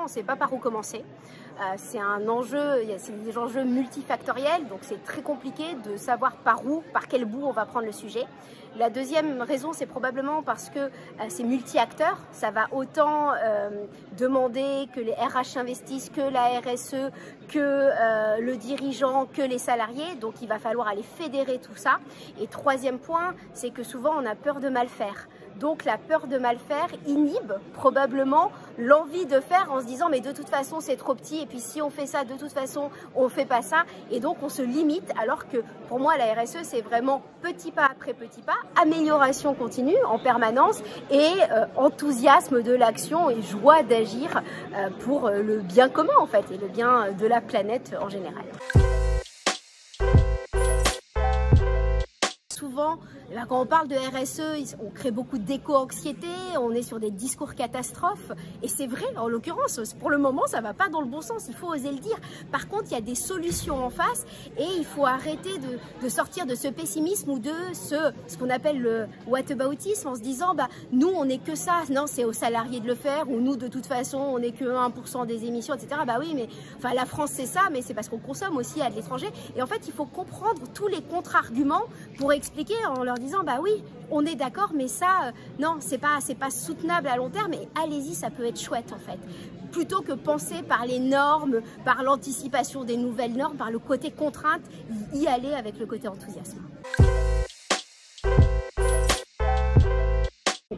ne sait pas par où commencer. C'est un enjeu, c'est des enjeux multifactoriels, donc c'est très compliqué de savoir par quel bout on va prendre le sujet. La deuxième raison, c'est probablement parce que c'est multi-acteurs. Ça va autant demander que les RH investissent, que la RSE, que le dirigeant, que les salariés. Donc il va falloir aller fédérer tout ça. Et troisième point, c'est que souvent on a peur de mal faire. Donc la peur de mal faire inhibe probablement l'envie de faire en se disant mais de toute façon c'est trop petit et puis si on fait ça de toute façon on fait pas ça et donc on se limite, alors que pour moi la RSE c'est vraiment petit pas après petit pas, amélioration continue en permanence et enthousiasme de l'action et joie d'agir pour le bien commun en fait et le bien de la planète en général. Souvent, quand on parle de RSE, on crée beaucoup d'éco-anxiété, on est sur des discours catastrophes. Et c'est vrai, en l'occurrence, pour le moment, ça ne va pas dans le bon sens, il faut oser le dire. Par contre, il y a des solutions en face et il faut arrêter de sortir de ce pessimisme ou de ce qu'on appelle le whataboutisme en se disant bah, nous, on n'est que ça, non, c'est aux salariés de le faire, ou nous, de toute façon, on n'est que 1% des émissions, etc. Bah oui, mais enfin, la France, c'est ça, mais c'est parce qu'on consomme aussi à l'étranger. Et en fait, il faut comprendre tous les contre-arguments pour expliquer en leur disant bah oui on est d'accord mais ça non c'est pas soutenable à long terme et allez-y ça peut être chouette en fait, plutôt que penser par les normes, par l'anticipation des nouvelles normes, par le côté contrainte, y aller avec le côté enthousiasme.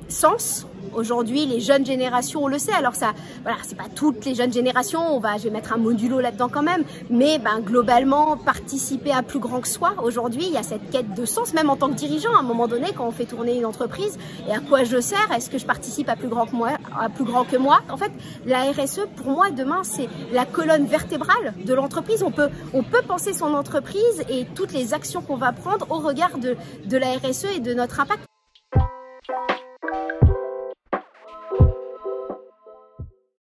Sens. Aujourd'hui, les jeunes générations, on le sait, alors ça, voilà, c'est pas toutes les jeunes générations, je vais mettre un modulo là-dedans quand même, mais globalement, participer à plus grand que soi. Aujourd'hui, il y a cette quête de sens, même en tant que dirigeant, à un moment donné, quand on fait tourner une entreprise, et à quoi je sers, est-ce que je participe à plus grand que moi, En fait, la RSE, pour moi, demain, c'est la colonne vertébrale de l'entreprise. On peut penser son entreprise et toutes les actions qu'on va prendre au regard de la RSE et de notre impact.